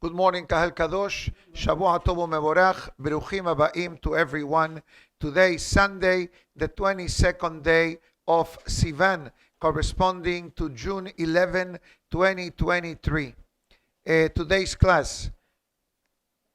Good morning, Kahal Kadosh. Shavua Tov Mevorach. Beruchim Abaim to everyone. Today, Sunday, the 22nd day of Sivan, corresponding to June 11, 2023. Today's class,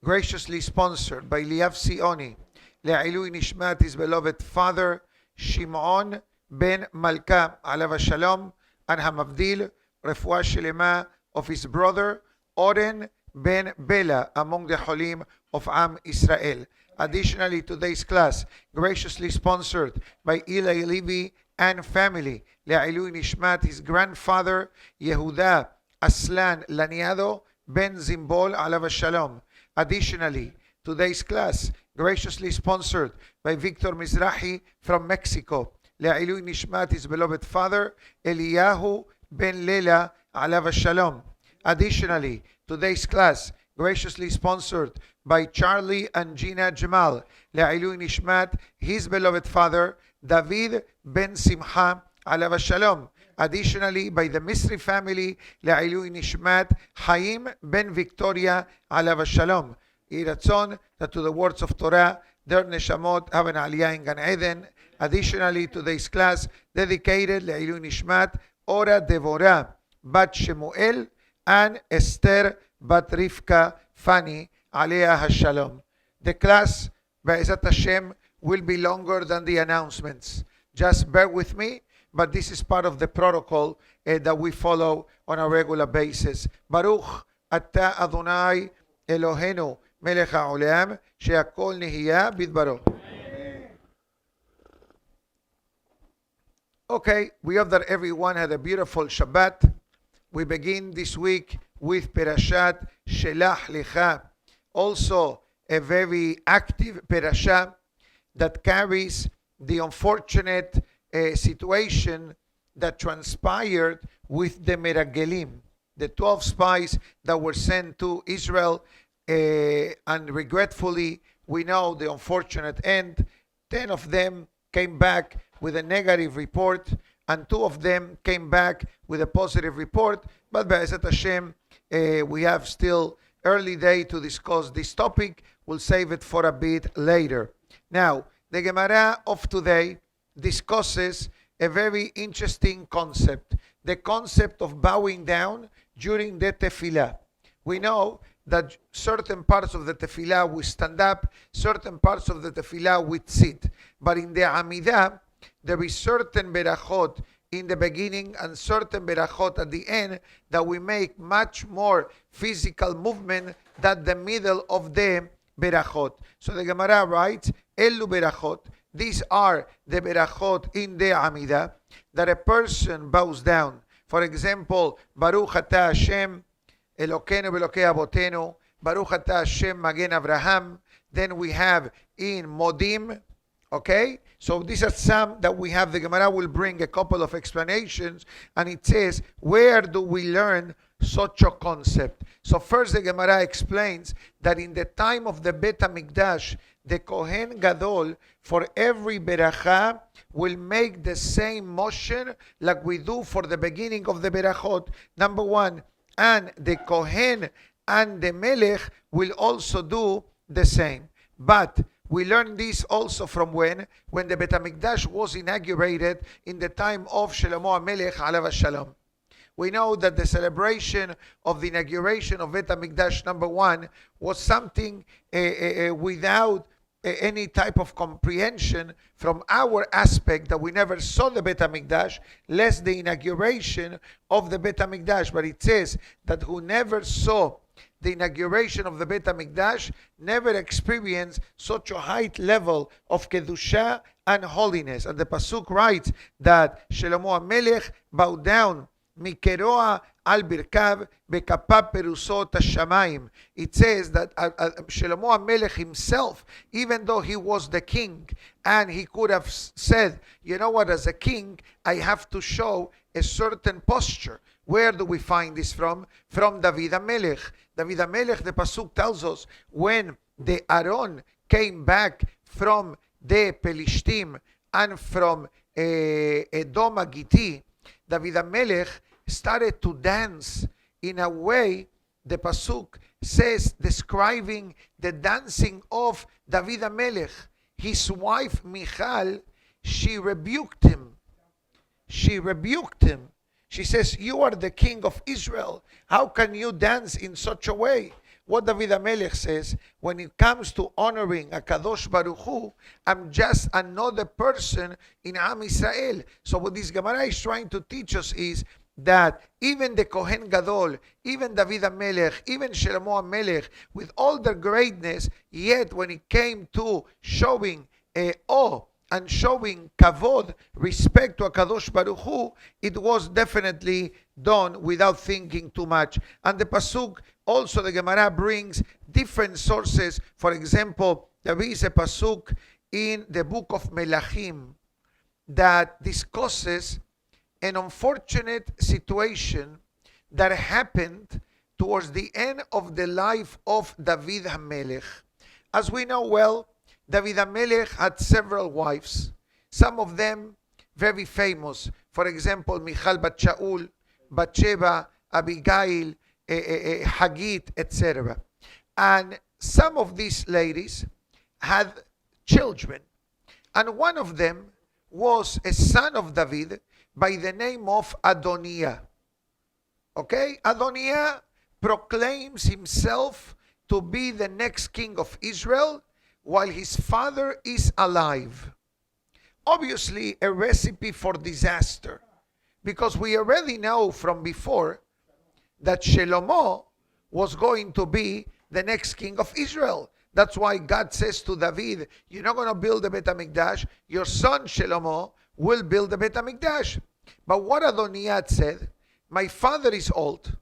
graciously sponsored by Liav Sioni, Le'ilui Nishmat, his beloved father, Shimon ben Malka, alav shalom, and Hamavdil, Refuah Shelema, of his brother, Oren ben Bela, among the Holim of Am Israel. Additionally, today's class, graciously sponsored by Eli Levi and family, Le'ilui Nishmat, his grandfather, Yehuda Aslan Laniado ben Zimbol, alav shalom. Additionally, today's class, graciously sponsored by Victor Mizrahi from Mexico, Le'ilui Nishmat, his beloved father, Eliyahu ben Lela, alav shalom. Additionally, today's class, graciously sponsored by Charlie and Gina Jamal, Le'ilui Nishmat, his beloved father, David ben Simcha, alav shalom. Additionally, by the Misri family, Le'ilui Nishmat, Haim ben Victoria, alav shalom. Iratzon, that to the words of Torah, their neshamot have an aliyah in Gan Eden. Additionally, today's class, dedicated Le'ilui Nishmat, Ora Devora, Bat Shmuel, and Esther Bat Rivka Fani, Aliyah Hashalom. The class, Be'ezat Hashem, will be longer than the announcements. Just bear with me, but this is part of the protocol that we follow on a regular basis. Baruch Ata Adonai Elohenu Melech HaOlam, She'akol Nihiyah Bidbaro. Okay, we hope that everyone had a beautiful Shabbat. We begin this week with Perashat Shelach Lecha, also a very active Perasha that carries the unfortunate situation that transpired with the Meragelim, the 12 spies that were sent to Israel, and regretfully, we know the unfortunate end. 10 of them came back with a negative report, and 2 of them came back with a positive report. But Be'ezat Hashem, we have still early day to discuss this topic. We'll save it for a bit later. Now, the Gemara of today discusses a very interesting concept, the concept of bowing down during the tefillah. We know that certain parts of the tefillah we stand up, certain parts of the tefillah we sit. But in the Amidah, there is certain berachot in the beginning and certain berachot at the end that we make much more physical movement than the middle of the berachot. So the Gemara writes, Elu berachot. These are the berachot in the Amidah that a person bows down. For example, Baruch Atah Hashem Elokeinu Belokei Avotenu, Baruch Atah Hashem Magen Avraham. Then we have in Modim. Okay, so these are some that we have. The Gemara will bring a couple of explanations, and it says, where do we learn such a concept? So first the Gemara explains that in the time of the Bet HaMikdash, the Kohen Gadol, for every beracha, will make the same motion like we do for the beginning of the berachot. Number one, and the Kohen and the Melech will also do the same. But we learn this also from when the Bet HaMikdash was inaugurated in the time of Shlomo HaMelech alav shalom. We know that the celebration of the inauguration of Bet HaMikdash number one was something without any type of comprehension from our aspect, that we never saw the Bet HaMikdash, less the inauguration of the Bet HaMikdash. But it says that who never saw the inauguration of the Bet HaMikdash never experienced such a high level of Kedusha and holiness. And the Pasuk writes that Shlomo HaMelech bowed down Mikeroa al birkav bekapap perusot hashamayim. It says that Shlomo HaMelech himself, even though he was the king, and he could have said, you know what, as a king, I have to show a certain posture. Where do we find this from? From David HaMelech. David HaMelech, the Pasuk tells us, when the Aaron came back from the Pelishtim and from Edom Agiti, David HaMelech started to dance in a way, the Pasuk says, describing the dancing of David HaMelech, his wife Michal, she rebuked him. She rebuked him. She says, you are the king of Israel. How can you dance in such a way? What David HaMelech says, when it comes to honoring HaKadosh Baruch Hu, I'm just another person in Am Israel. So what this Gemara is trying to teach us is that even the Kohen Gadol, even David HaMelech, even Shlomo HaMelech, with all their greatness, yet when it came to showing awe and showing kavod, respect to HaKadosh Baruch Hu, it was definitely done without thinking too much. And the Pasuk, also the Gemara brings different sources. For example, there is a Pasuk in the book of Menachem that discusses an unfortunate situation that happened towards the end of the life of David HaMelech. As we know well, David HaMelech had several wives, some of them very famous. For example, Michal Bat Shaul, Bathsheba, Abigail, Hagit, etc. And some of these ladies had children. And one of them was a son of David by the name of Adoniah. Okay? Adoniah proclaims himself to be the next king of Israel while his father is alive. Obviously, a recipe for disaster, because we already know from before that Shlomo was going to be the next king of Israel. That's why God says to David, you're not going to build the Bet HaMikdash, your son Shlomo will build the Bet HaMikdash. But what Adoniah said, my father is old.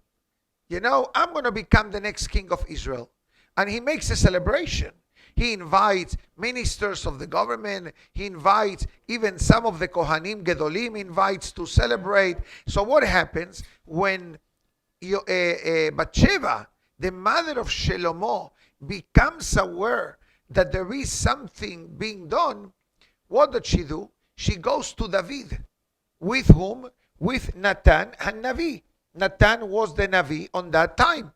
I'm going to become the next king of Israel. And he makes a celebration. He invites ministers of the government. He invites even some of the Kohanim, Gedolim, invites to celebrate. So what happens when Bathsheba, the mother of Shlomo, becomes aware that there is something being done? What does she do? She goes to David. With whom? With Natan and Navi. Natan was the Navi on that time.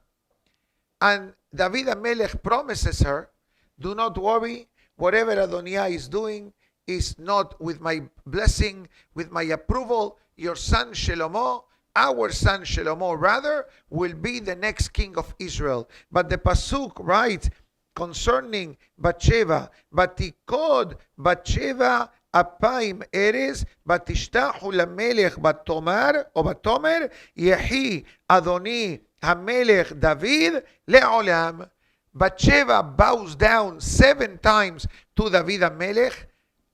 And David HaMelech promises her, do not worry, whatever Adoniah is doing is not with my blessing, with my approval. Your son Shlomo, our son Shlomo rather, will be the next king of Israel. But the Pasuk writes concerning Bathsheba, Batikod Bathsheba אפיים ארז, ותשתחו למלך בתומר, יחי אדוני המלך דוד לעולם. Bathsheba bows down 7 times to David HaMelech,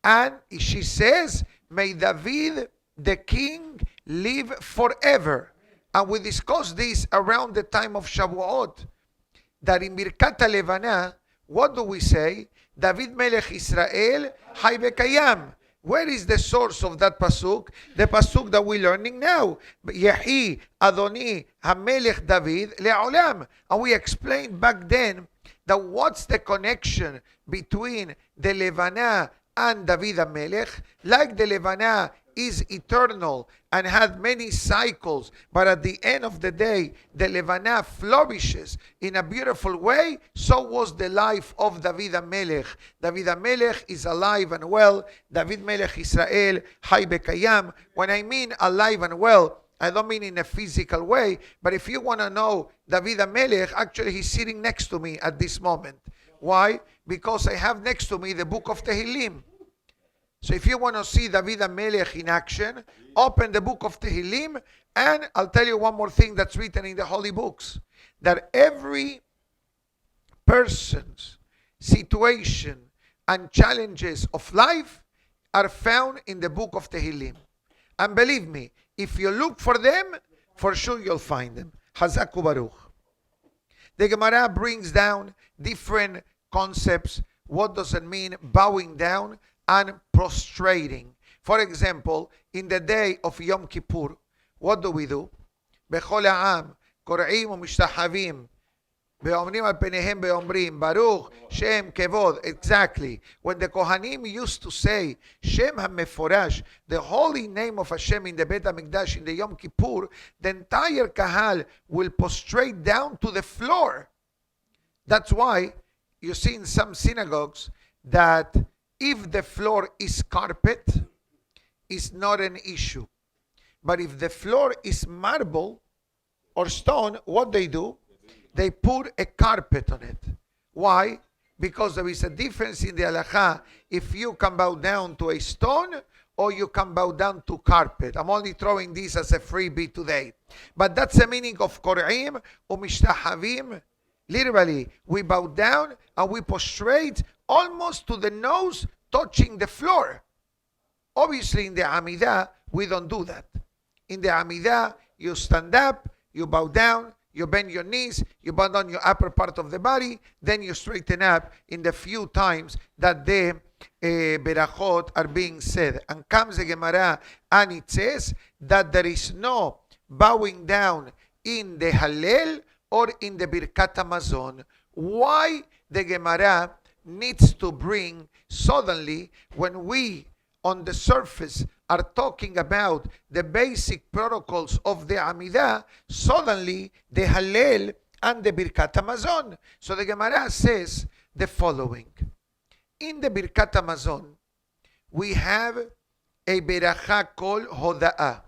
and she says, may David the king live forever. And we discussed this around the time of Shavuot, that in Birkat HaLevana, what do we say? David Melech Israel, Hay Bekayam. Where is the source of that pasuk? The pasuk that we're learning now. Yehi Adoni HaMelech David le'olam. And we explained back then that what's the connection between the Levana and David HaMelech? Like the Levana is eternal and had many cycles, but at the end of the day, the Levana flourishes in a beautiful way. So was the life of David HaMelech. David HaMelech is alive and well. David Melech Israel, Hay Bekayam. When I mean alive and well, I don't mean in a physical way, but if you want to know David HaMelech, actually he's sitting next to me at this moment. Why? Because I have next to me the book of Tehillim. So if you want to see David HaMelech in action, open the book of Tehillim, and I'll tell you one more thing that's written in the holy books, that every person's situation and challenges of life are found in the book of Tehillim. And believe me, if you look for them, for sure you'll find them. Hazaku Baruch. The Gemara brings down different concepts. What does it mean bowing down and prostrating? For example, in the day of Yom Kippur, what do we do? Bechol ha'am, kor'im u'mishtahavim, ve'omrim al penehem ve'omrim, Baruch, Shem, Kevod. Exactly. When the Kohanim used to say, Shem HaMeforash, the holy name of Hashem in the Bet HaMikdash, in the Yom Kippur, the entire Kahal will prostrate down to the floor. That's why you see in some synagogues that if the floor is carpet, it's not an issue. But if the floor is marble or stone, what they do? They put a carpet on it. Why? Because there is a difference in the halakha if you can bow down to a stone or you can bow down to carpet. I'm only throwing this as a freebie today. But that's the meaning of kor'im umishtahavim. Literally, we bow down and we prostrate almost to the nose touching the floor. Obviously, in the Amidah, we don't do that. In the Amidah, you stand up, you bow down, you bend your knees, you bow down your upper part of the body, then you straighten up in the few times that the berachot are being said. And comes the Gemara and it says that there is no bowing down in the Hallel or in the Birkat Hamazon. Why the Gemara needs to bring suddenly, when we on the surface are talking about the basic protocols of the Amidah, suddenly the Hallel and the Birkat Hamazon. So the Gemara says the following. In the Birkat Hamazon, we have a beracha called Hoda'ah.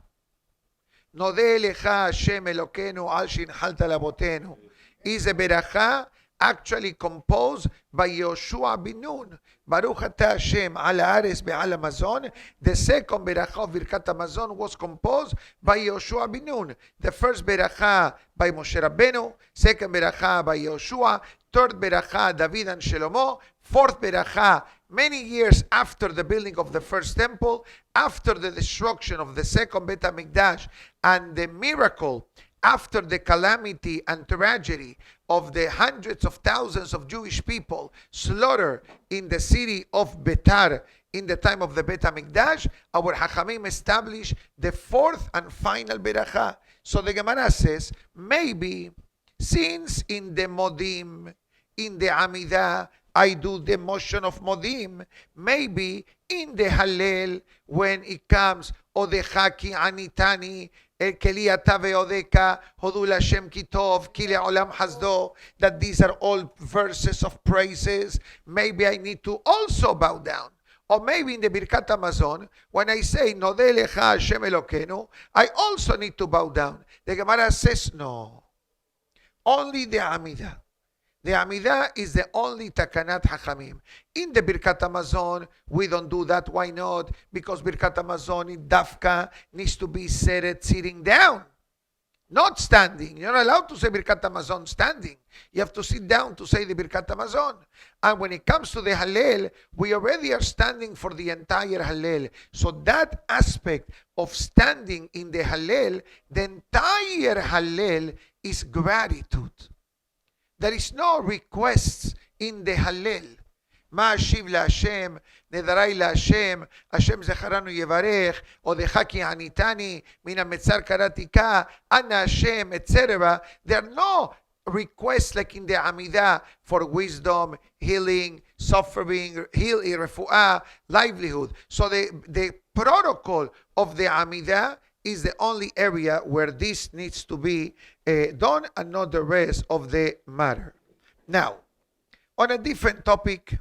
Nodeh lecha Hashem Elokeinu al shinhalta labotenu. Is a beracha actually composed by Yoshua bin Nun. Baruch atah Hashem al haaretz ve'al hamazon. The second beracha of Birkat Hamazon was composed by Yoshua bin Nun. The first beracha by Moshe Rabbeinu, second beracha by Yoshua, third beracha David and Shlomo, fourth beracha many years after the building of the first temple, after the destruction of the second Beit HaMikdash, and the miracle after the calamity and tragedy of the hundreds of thousands of Jewish people slaughtered in the city of Betar in the time of the Beit HaMikdash, our Hachamim established the fourth and final beracha. So the Gemara says, maybe since in the Modim, in the Amidah, I do the motion of Modim, maybe in the Hallel, when it comes, Odechaki Anitani, Keli ata ve'odeka, Hodul Hashem kitov, Ki le'olam hasdo, that these are all verses of praises. Maybe I need to also bow down. Or maybe in the Birkat Hamazon, when I say, Nodeh lecha Hashem Elokeinu, I also need to bow down. The Gemara says, no. Only the Amidah. The Amidah is the only takanat hachamim. In the Birkat Hamazon, we don't do that. Why not? Because Birkat Hamazon in Dafka needs to be said sitting down, not standing. You're not allowed to say Birkat Hamazon standing. You have to sit down to say the Birkat Hamazon. And when it comes to the Hallel, we already are standing for the entire Hallel. So that aspect of standing in the Hallel, the entire Hallel is gratitude. There is no requests in the Hallel. מה אשיב להשם, נדרי להשם, השם זכרנו יברך, עודך כי עניתני, מן המצר קראתי כה, אנא השם, etc. There are no requests like in the Amidah for wisdom, healing, suffering, refuah, livelihood. So the protocol of the Amidah is the only area where this needs to be done and not the rest of the matter. Now, on a different topic,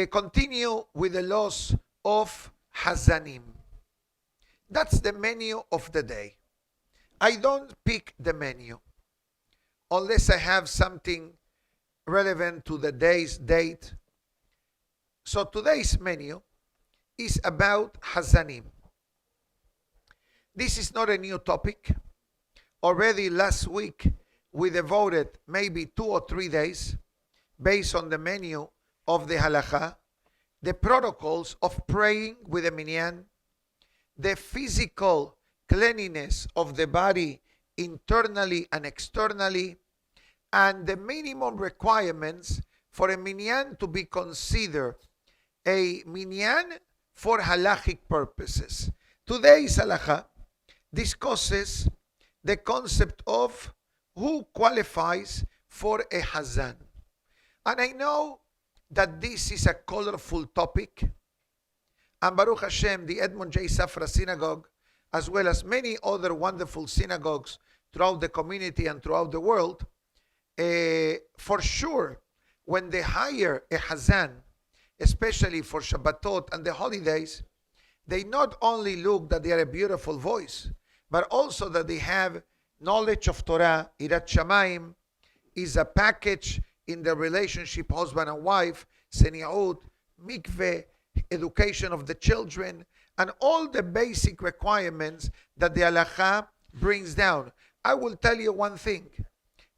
continue with the laws of Hazzanim. That's the menu of the day. I don't pick the menu unless I have something relevant to the day's date. So today's menu is about Hazzanim. This is not a new topic. Already last week we devoted maybe 2 or 3 days based on the menu of the halakha, the protocols of praying with a minyan, the physical cleanliness of the body internally and externally, and the minimum requirements for a minyan to be considered a minyan for halachic purposes. Today's halakha discusses the concept of who qualifies for a hazan. And I know that this is a colorful topic, And Baruch Hashem, the Edmund J. Safra Synagogue, as well as many other wonderful synagogues throughout the community and throughout the world, for sure, when they hire a Hazan, especially for Shabbatot and the holidays, they not only look that they are a beautiful voice, but also that they have knowledge of Torah. Irat Shamayim is a package in the relationship husband and wife, Seniut, Mikveh, education of the children, and all the basic requirements that the halakha brings down. I will tell you one thing,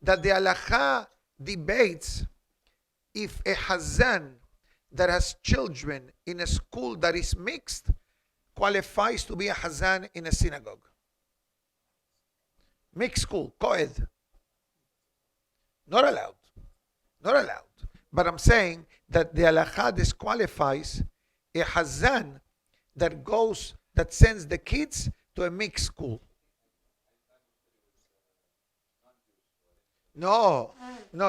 that the halakha debates if a hazan that has children in a school that is mixed qualifies to be a hazan in a synagogue. Mixed school, Puede. Not allowed. Not allowed. But I'm saying that the halakha disqualifies a hazan that sends the kids to a mixed school. No,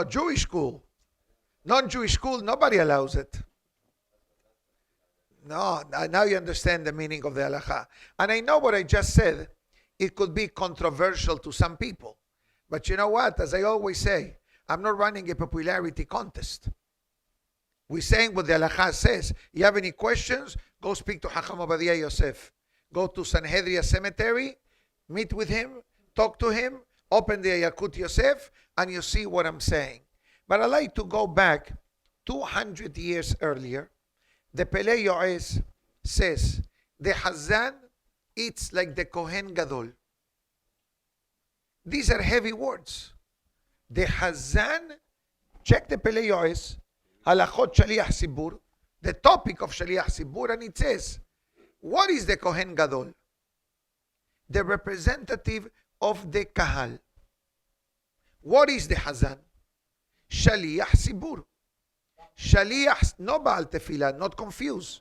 Jewish school. Non-Jewish school, nobody allows it. No, now you understand the meaning of the halakha. And I know what I just said, it could be controversial to some people. But you know what? As I always say, I'm not running a popularity contest. We're saying what the halakha says. You have any questions? Go speak to Hacham Rabbi Yosef. Go to Sanhedria Cemetery, meet with him, talk to him, open the Yakut Yosef, and you see what I'm saying. But I like to go back 200 years earlier. The Pele Yoez says, the Hazan, it's like the Kohen Gadol. These are heavy words. The Hazan, check the Pele Yoez, Halachot Shaliach Sibur, the topic of Shaliach Sibur, and it says, what is the Kohen Gadol? The representative of the Kahal. What is the Hazan? Shaliach Sibur. Shaliach, no Baal Tefillah, not confused.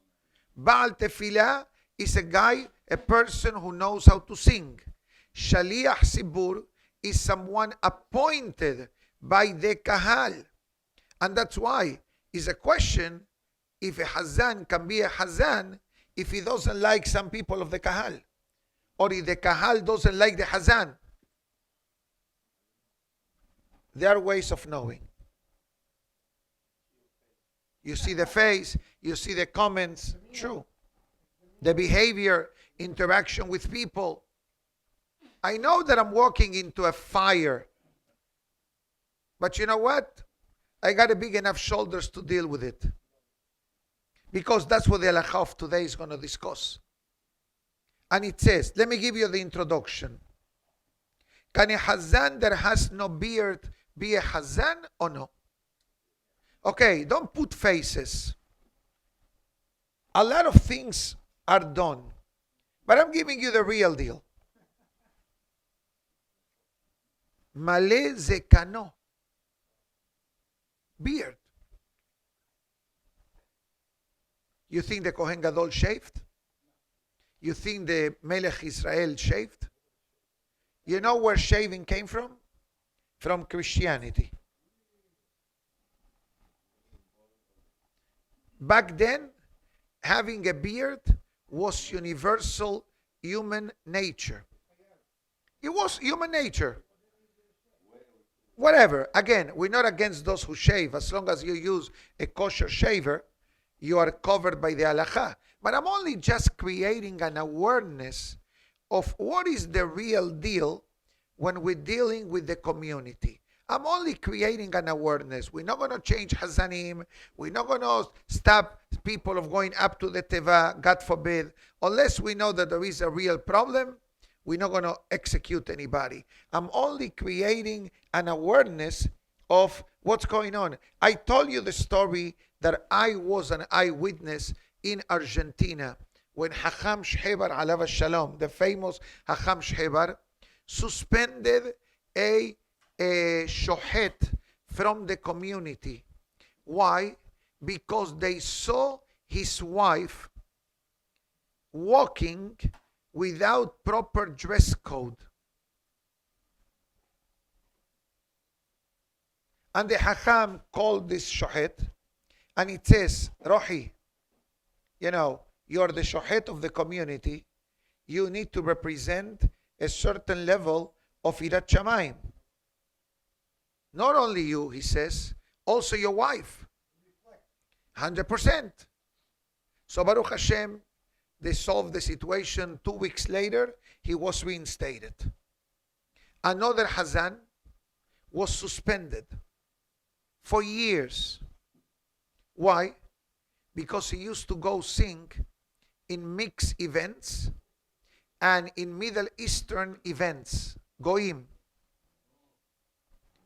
Baal Tefillah is a guy, a person who knows how to sing. Shaliach Sibur is someone appointed by the Kahal. And that's why it's a question if a Hazan can be a Hazan if he doesn't like some people of the Kahal. Or if the Kahal doesn't like the Hazan. There are ways of knowing. You see the face, you see the comments, true. The behavior, interaction with people. I know that I'm walking into a fire. But you know what? I got a big enough shoulders to deal with it. Because that's what the halakha of today is going to discuss. And it says, let me give you the introduction. Can a hazan that has no beard be a hazan or no? Okay, don't put faces. A lot of things are done. But I'm giving you the real deal. Malé zekano. Beard. You think the Kohen Gadol shaved? You think the Melech Israel shaved? You know where shaving came from? From Christianity. Back then, having a beard was universal human nature. It was human nature. Whatever. Again, we're not against those who shave. As long as you use a kosher shaver, you are covered by the halakha. But I'm only just creating an awareness of what is the real deal when we're dealing with the community. I'm only creating an awareness. We're not going to change Hasanim. We're not going to stop people of going up to the Teva, God forbid. Unless we know that there is a real problem, we're not going to execute anybody. I'm only creating an awareness of what's going on. I told you the story that I was an eyewitness in Argentina when Hacham Shehebar Alav Shalom, the famous Hacham Shehebar, suspended a shohet from the community. Why? Because they saw his wife walking without proper dress code. And the Hacham called this shohet, and it says, Rohi, you you are the shohet of the community, you need to represent a certain level of irat shamayim. Not only you, he says, also your wife. 100%. So Baruch Hashem, they solved the situation. 2 weeks later, he was reinstated. Another Hazan was suspended for years. Why? Because he used to go sing in mixed events and in Middle Eastern events. Goim.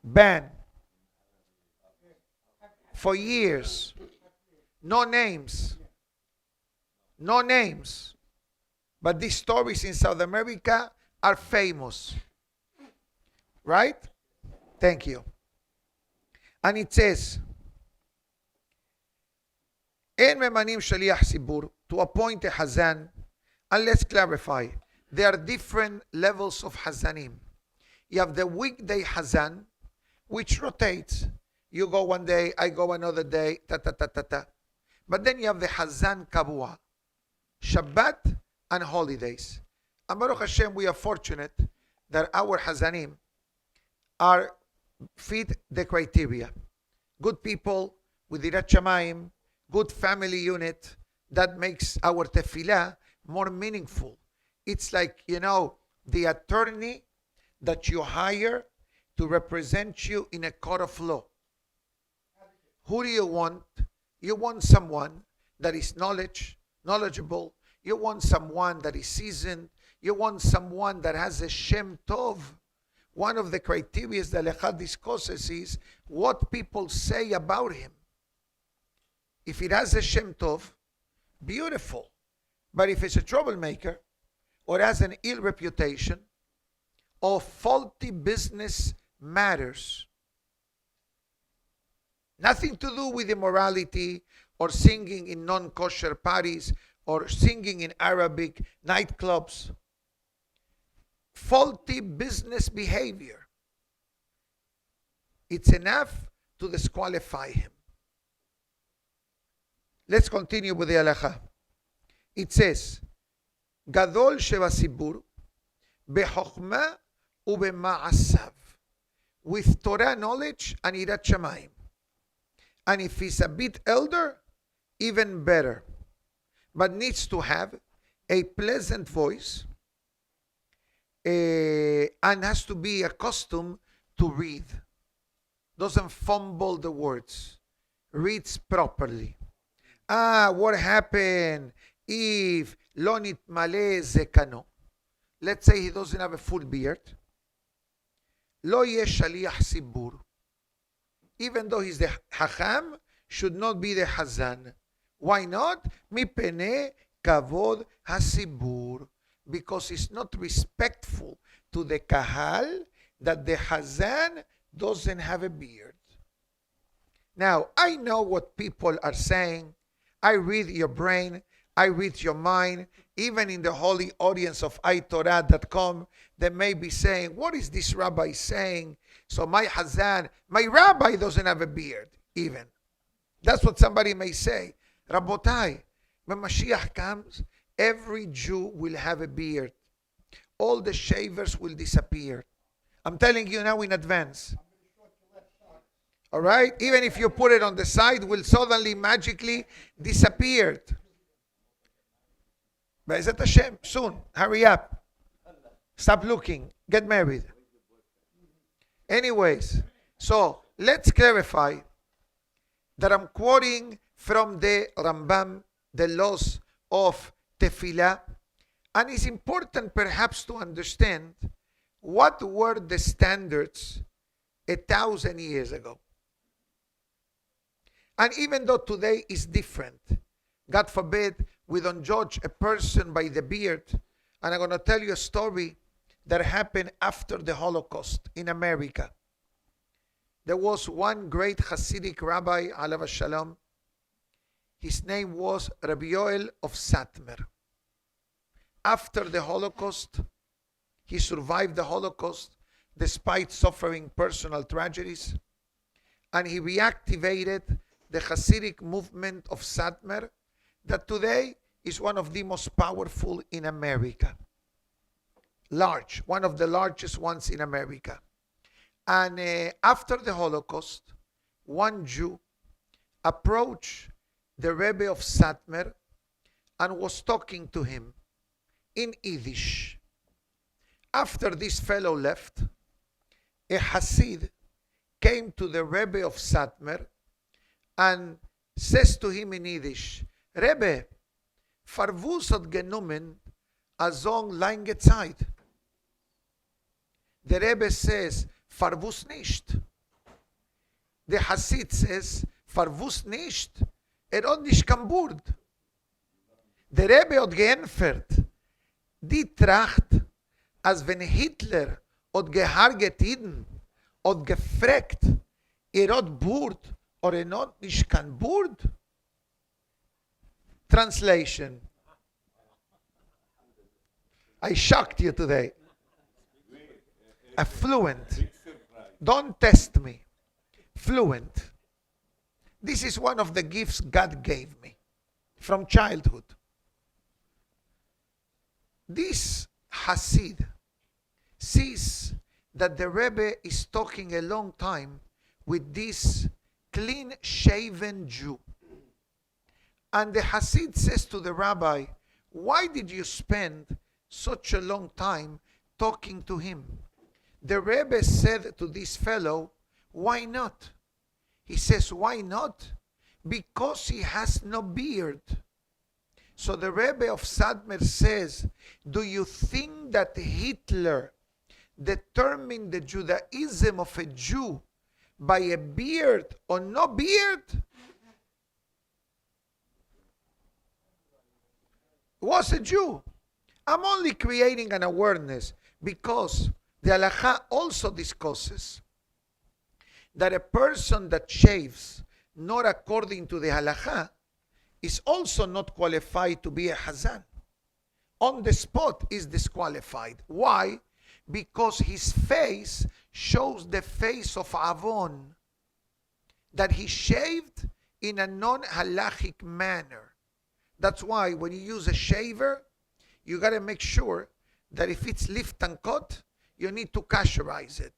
Ban. For years. No names. No names. But these stories in South America are famous. Right? Thank you. And it says, En memanim shaliach sibur, to appoint a hazan. And let's clarify, there are different levels of hazanim. You have the weekday hazan, which rotates. You go one day, I go another day, ta ta ta ta ta. But then you have the hazan kabua, Shabbat and holidays. And Baruch Hashem, we are fortunate that our hazanim are fit the criteria. Good people with irat shamayim, good family unit, that makes our tefillah more meaningful. It's like, the attorney that you hire to represent you in a court of law. Who do you want? You want someone that is knowledgeable. You want someone that is seasoned. You want someone that has a Shem Tov. One of the criteria that Lecha discusses is what people say about him. If it has a Shem Tov, beautiful. But if it's a troublemaker, or has an ill reputation, or faulty business matters, nothing to do with immorality, or singing in non-kosher parties, or singing in Arabic nightclubs, faulty business behavior, it's enough to disqualify him. Let's continue with the halacha. It says, Gadol sheva sibur bechokma ubema'asav, with Torah knowledge and irat shamayim. And if he's a bit elder, even better. But needs to have a pleasant voice and has to be accustomed to read. Doesn't fumble the words. Reads properly. What happened if lo nitmale zekano? Let's say he doesn't have a full beard. Lo yesh shaliach sibur. Even though he's the hacham, should not be the hazan. Why not? Mipene kavod hasibur. Because it's not respectful to the kahal that the hazan doesn't have a beard. Now, I know what people are saying. I read your brain. I read your mind. Even in the holy audience of itorah.com, they may be saying, what is this rabbi saying? So my hazan, my rabbi doesn't have a beard even. That's what somebody may say. Rabotai, when Mashiach comes, every Jew will have a beard. All the shavers will disappear. I'm telling you now in advance. All right? Even if you put it on the side, will suddenly magically disappear. Be'ezat Hashem, soon. Hurry up. Stop looking. Get married. Anyways, so let's clarify that I'm quoting from the Rambam, the laws of Tefillah, and it's important perhaps to understand what were the standards 1,000 years ago. And even though today is different, God forbid, we don't judge a person by the beard. And I'm going to tell you a story that happened after the Holocaust in America. There was one great Hasidic rabbi, alav shalom. His name was Rabbi Yoel of Satmar. After the Holocaust, he survived the Holocaust despite suffering personal tragedies. And he reactivated the Hasidic movement of Satmar that today is one of the most powerful in America. Large, one of the largest ones in America. And after the Holocaust, one Jew approached the Rebbe of Satmar and was talking to him in Yiddish. After this fellow left, a Hasid came to the Rebbe of Satmar and says to him in Yiddish, Rebbe, farvus hat genommen a so lange Zeit. The Rebbe says, farvus nicht. The Hasid says, farvus nicht. Hat nicht kan Bord. Der Rebbe hat geantwortet, die Tracht, als wenn Hitler hat geharget Jiden, hat gefragt, hat Bord oder hat nicht kan Bord? Translation. I shocked you today. Fluent. Don't test me. Fluent. This is one of the gifts God gave me from childhood. This Hasid sees that the Rebbe is talking a long time with this clean-shaven Jew. And the Hasid says to the rabbi, why did you spend such a long time talking to him? The Rebbe said to this fellow, why not? He says, why not? Because he has no beard. So the Rebbe of Satmar says, do you think that Hitler determined the Judaism of a Jew by a beard or no beard? Was a Jew. I'm only creating an awareness because the halakha also discusses that a person that shaves not according to the halakha is also not qualified to be a hazan. On the spot is disqualified. Why? Because his face shows the face of avon, that he shaved in a non-halachic manner. That's why when you use a shaver, you got to make sure that if it's lift and cut, you need to kasherize it.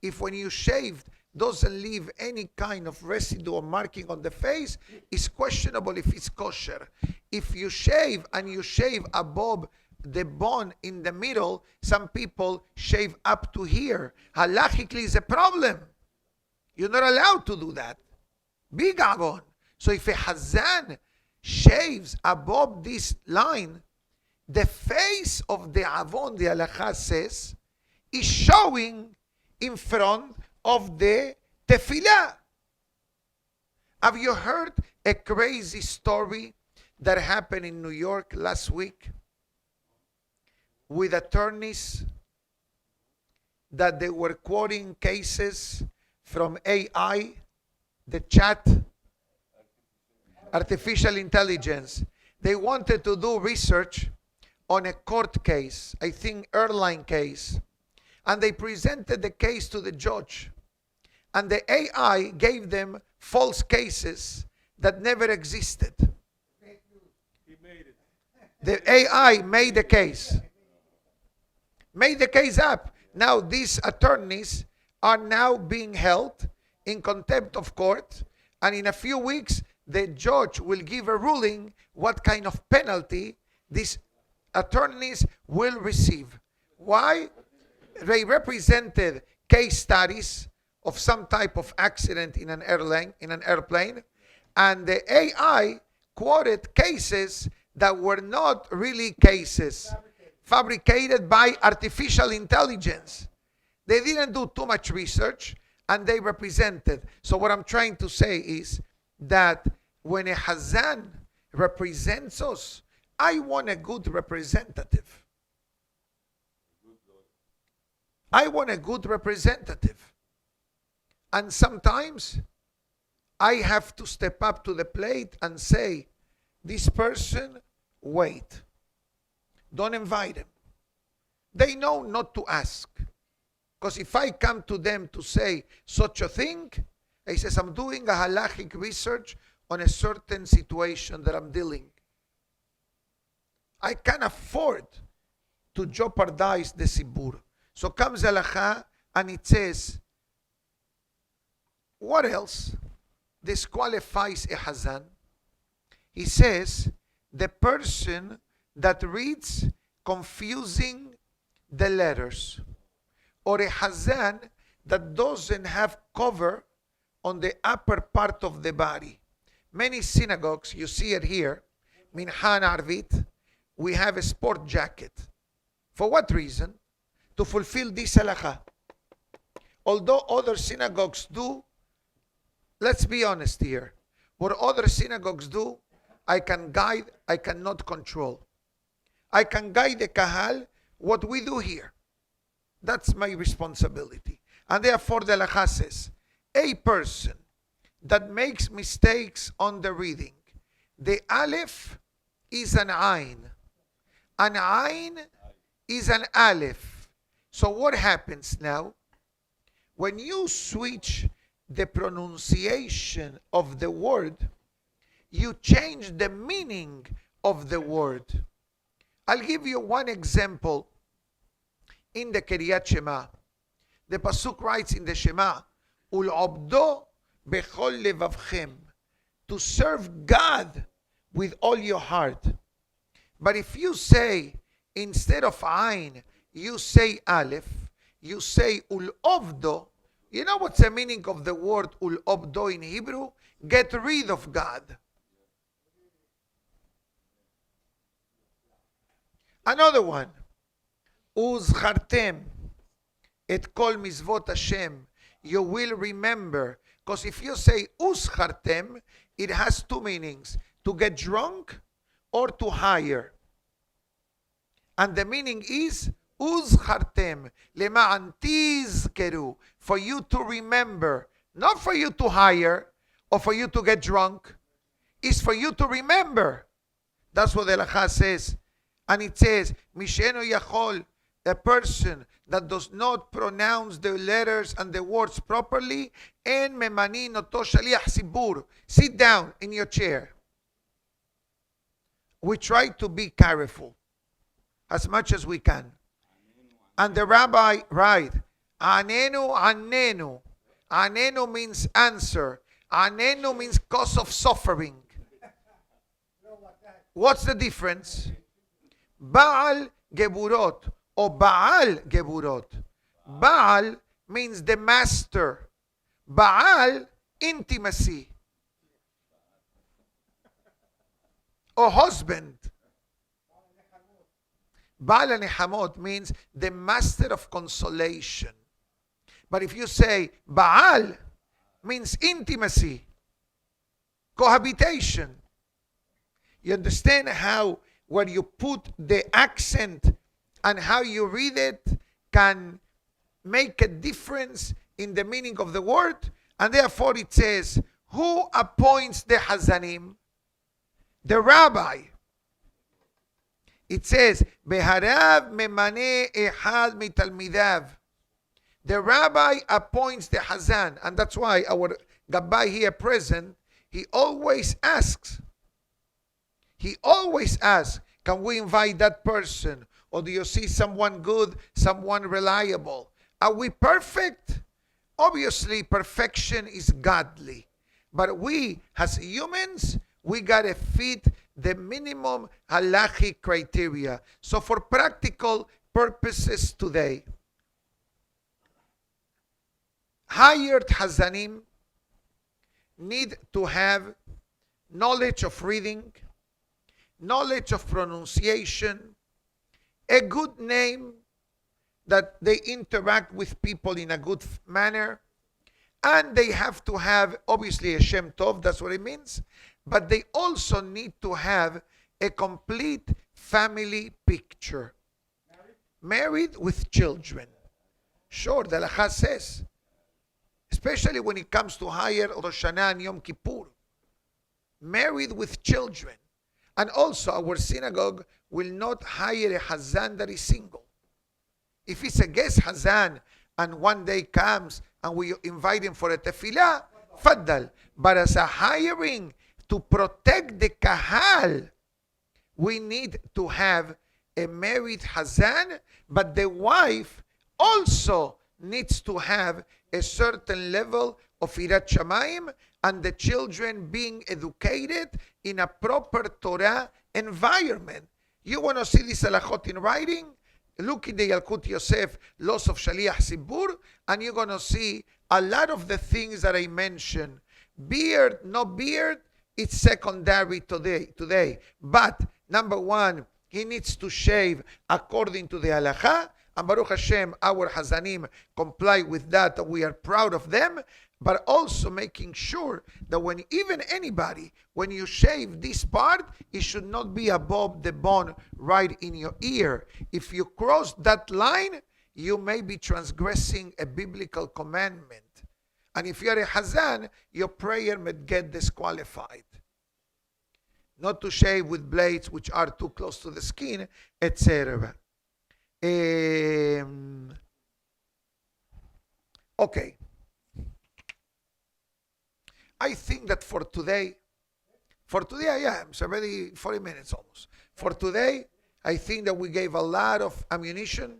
If when you shaved doesn't leave any kind of residue or marking on the face, it's questionable if it's kosher. If you shave and you shave above the bone in the middle, some people shave up to here. Halachically is a problem. You're not allowed to do that. Big avon. So if a hazan shaves above this line, the face of the avon, the halakha says, is showing in front of the tefillah. Have you heard a crazy story that happened in New York last week with attorneys that they were quoting cases from AI, the chat, artificial intelligence? They wanted to do research on a court case, I think airline case, and they presented the case to the judge. And the AI gave them false cases that never existed. He made it. The AI made the case. Made the case up. Now these attorneys are now being held in contempt of court. And in a few weeks, the judge will give a ruling what kind of penalty these attorneys will receive. Why? They represented case studies of some type of accident in an airplane, and the AI quoted cases that were not really cases, fabricated by artificial intelligence. They didn't do too much research, and they represented. So what I'm trying to say is that when a hazan represents us, I want a good representative. I want a good representative. And sometimes I have to step up to the plate and say, this person, wait. Don't invite him. They know not to ask. Because if I come to them to say such a thing, he says, I'm doing a halachic research on a certain situation that I'm dealing. I can't afford to jeopardize the sibur. So comes halacha and it says, what else disqualifies a hazan? He says, the person that reads confusing the letters, or a hazan that doesn't have cover on the upper part of the body. Many synagogues, you see it here, Minhan Arvit, we have a sport jacket. For what reason? To fulfill this halacha. Although other synagogues do, let's be honest here, what other synagogues do, I can guide, I cannot control. I can guide the kahal, what we do here. That's my responsibility. And therefore the halacha says, a person that makes mistakes on the reading, the aleph is an ayn. An ayn is an aleph. So what happens now? When you switch the pronunciation of the word, you change the meaning of the word. I'll give you one example in the Kiryat Shema. The Pasuk writes in the Shema, Ul'obdo bechol levavchem, to serve God with all your heart. But if you say, instead of ayn, you say aleph, you say ul'obdo, you know what's the meaning of the word ul'obdo in Hebrew? Get rid of God. Another one, uzchartem et kol mizvot Hashem, you will remember. Because if you say uzchartem, it has two meanings, to get drunk or to hire. And the meaning is uzchartem lema'an tizkeru, for you to remember, not for you to hire or for you to get drunk. It's for you to remember. That's what the halacha says. And it says, Misheno Yachol, a person that does not pronounce the letters and the words properly, en memanin oto shaliach sibur. Sit down in your chair. We try to be careful as much as we can. And the rabbi, right, anenu, anenu. Anenu means answer. Anenu means cause of suffering. What's the difference? Baal Geburot or Baal Geburot. Baal means the master. Baal, intimacy. Or husband. Baal Nechamot means the master of consolation. But if you say Baal, means intimacy, cohabitation. You understand how where you put the accent and how you read it can make a difference in the meaning of the word. And therefore it says, who appoints the Hazzanim? The rabbi. It says, Beharav memane ehad mitalmidav. The rabbi appoints the Hazan. And that's why our Gabbai here present, he always asks, can we invite that person? Or do you see someone good, someone reliable? Are we perfect? Obviously, perfection is godly. But we, as humans, we got to fit the minimum halachic criteria. So for practical purposes today, hired Hazanim need to have knowledge of reading, knowledge of pronunciation, a good name that they interact with people in a good manner, and they have to have obviously a Shem Tov, that's what it means, but they also need to have a complete family picture. Married with children. Sure, the Halacha says, especially when it comes to higher Rosh Hashanah and Yom Kippur, married with children. And also, our synagogue will not hire a Hazan that is single. If it's a guest Hazan and one day comes and we invite him for a tefillah, faddal. But as a hiring to protect the kahal we need to have a married Hazan, but the wife also needs to have a certain level of Irat Shamayim, and the children being educated in a proper Torah environment. You want to see this halachot in writing? Look in the Yalkut Yosef, Laws of Shaliach Sibur, and you're going to see a lot of the things that I mentioned. Beard, no beard, it's secondary today. But, number one, he needs to shave according to the halakha, and Baruch Hashem, our Hazanim comply with that. We are proud of them, but also making sure that when you shave this part, it should not be above the bone right in your ear. If you cross that line, you may be transgressing a biblical commandment. And if you're a Hazan, your prayer may get disqualified. Not to shave with blades which are too close to the skin, etc. Okay. I think that for today, it's already 40 minutes almost. For today, I think that we gave a lot of ammunition,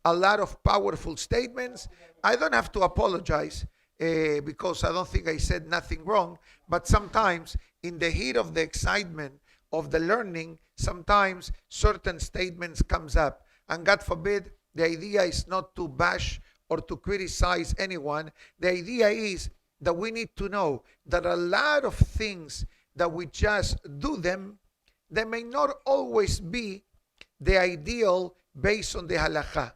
a lot of powerful statements. I don't have to apologize because I don't think I said nothing wrong, but sometimes in the heat of the excitement of the learning, sometimes certain statements comes up. And God forbid, the idea is not to bash or to criticize anyone. The idea is that we need to know that a lot of things that we just do them, they may not always be the ideal based on the halakha.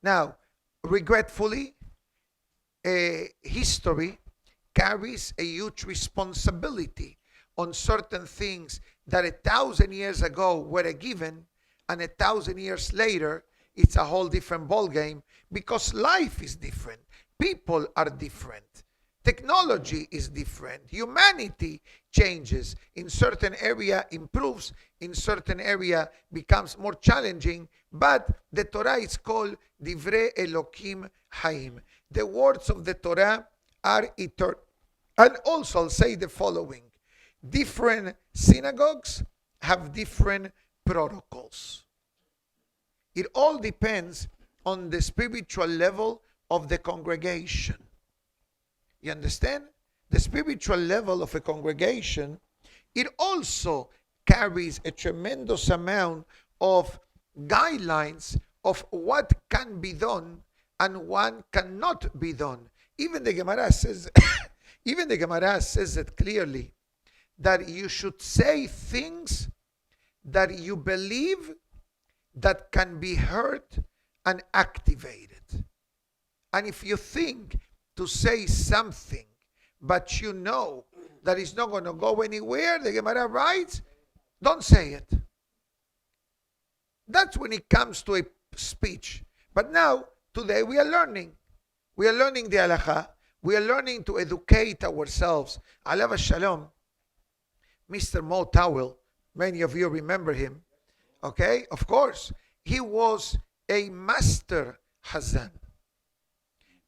Now, regretfully, history carries a huge responsibility on certain things that 1,000 years ago were a given, and 1,000 years later, it's a whole different ballgame because life is different. People are different. Technology is different. Humanity changes. In certain area improves. In certain area becomes more challenging. But the Torah is called Divrei Elokim Haim. The words of the Torah are eternal. And also I'll say the following. Different synagogues have different protocols. It all depends on the spiritual level of the congregation. You understand? The spiritual level of a congregation, it also carries a tremendous amount of guidelines of what can be done and what cannot be done. Even the Gemara says, that clearly, that you should say things that you believe that can be heard and activated. And if you think to say something, but you know that it's not going to go anywhere, the Gemara writes, don't say it. That's when it comes to a speech. But now, today we are learning. We are learning the halakha. We are learning to educate ourselves. Alav Shalom, Mr. Mo Towel, many of you remember him. Okay, of course, he was a master Hazan.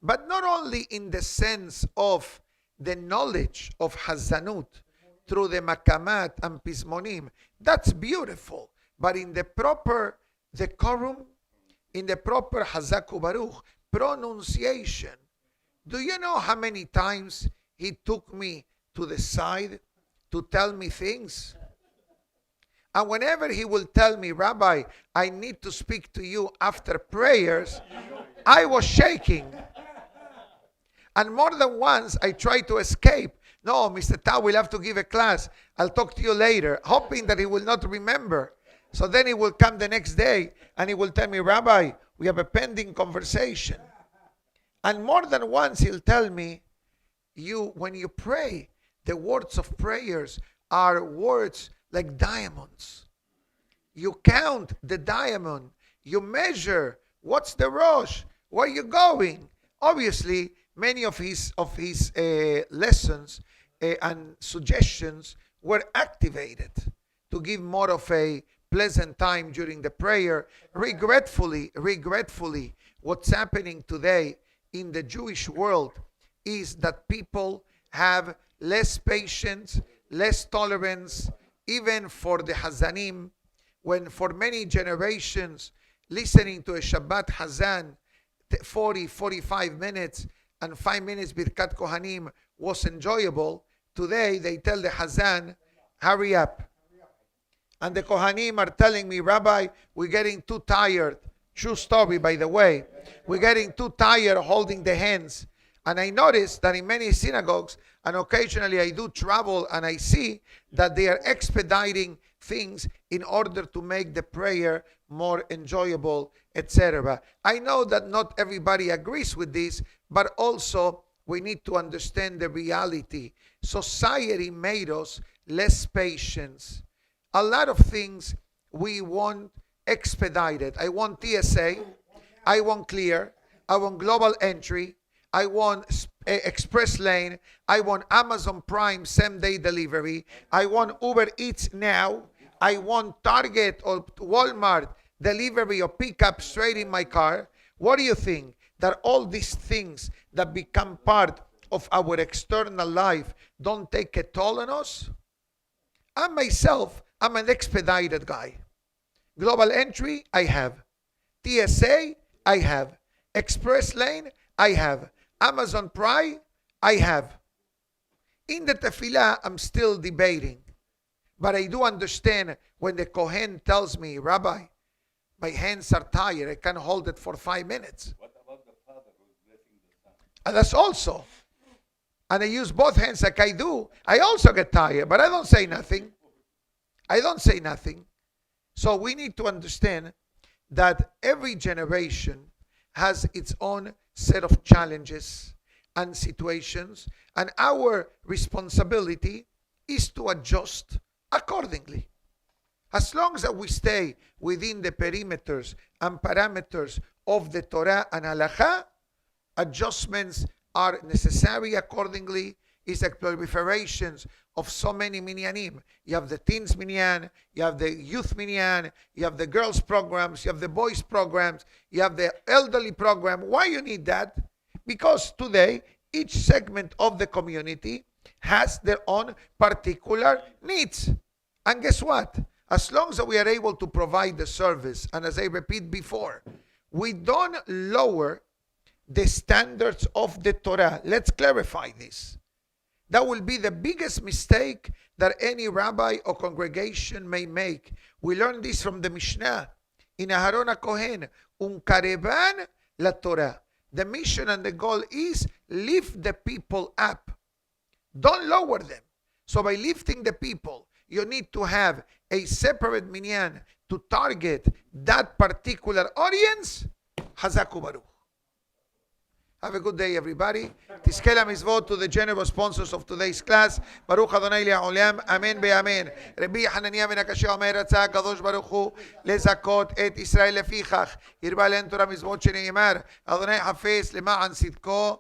But not only in the sense of the knowledge of Hazanut through the Makamat and Pismonim, that's beautiful. But in the proper decorum, in the proper Hazaku Baruch pronunciation, do you know how many times he took me to the side to tell me things? And whenever he will tell me, Rabbi, I need to speak to you after prayers, I was shaking. And more than once, I tried to escape. No, Mr. Tao will have to give a class. I'll talk to you later, hoping that he will not remember. So then he will come the next day and he will tell me, Rabbi, we have a pending conversation. And more than once, he'll tell me, when you pray, the words of prayers are words like diamonds. You count the diamond. You measure. What's the rush? Where are you going? Obviously, many of his lessons and suggestions were activated to give more of a pleasant time during the prayer. Regretfully, what's happening today in the Jewish world is that people have less patience, less tolerance, even for the Hazanim, when for many generations listening to a Shabbat Hazan 45 minutes and 5 minutes Birkat Kohanim was enjoyable, today they tell the Hazan, hurry up. And the Kohanim are telling me, Rabbi, we're getting too tired. True story, by the way. We're getting too tired holding the hands. And I noticed that in many synagogues, and occasionally I do travel and I see that they are expediting things in order to make the prayer more enjoyable, etc. I know that not everybody agrees with this, but also we need to understand the reality. Society made us less patient. A lot of things we want expedited. I want TSA, I want clear, I want global entry, I want express lane, I want Amazon Prime same-day delivery, I want Uber Eats now, I want Target or Walmart delivery or pickup straight in my car. What do you think? That all these things that become part of our external life don't take a toll on us? I myself, I'm an expedited guy. Global entry, I have. TSA, I have. Express lane, I have. Amazon Prime, I have. In the tefillah, I'm still debating. But I do understand when the Kohen tells me, Rabbi, my hands are tired, I can't hold it for 5 minutes. What about the father who is blessing the son? And that's also. And I use both hands like I do. I also get tired, but I don't say nothing. I don't say nothing. So we need to understand that every generation has its own set of challenges and situations, and our responsibility is to adjust accordingly. As long as we stay within the perimeters and parameters of the Torah and Halakha, adjustments are necessary accordingly. It's like proliferations of so many minyanim. You have the teens minyan, you have the youth minyan, you have the girls programs, you have the boys programs, you have the elderly program. Why you need that? Because today, each segment of the community has their own particular needs. And guess what? As long as we are able to provide the service, and as I repeat before, we don't lower the standards of the Torah. Let's clarify this. That will be the biggest mistake that any rabbi or congregation may make. We learn this from the Mishnah in Aharon HaKohen, un karevan la Torah. The mission and the goal is lift the people up. Don't lower them. So by lifting the people, you need to have a separate minyan to target that particular audience. Hazaku Baruch. Have a good day, everybody. Tizkela mitzvot to the generous sponsors of today's class. Baruch Adonai Le'olam. Amen be'amen. Rabbi Hananiah ben Akashia Omer Ratzah Kadosh Baruch Hu lezakot et Israel lefichach. Irba len Torah mitzvot sheneimar. Adonai hafez lema'an sidko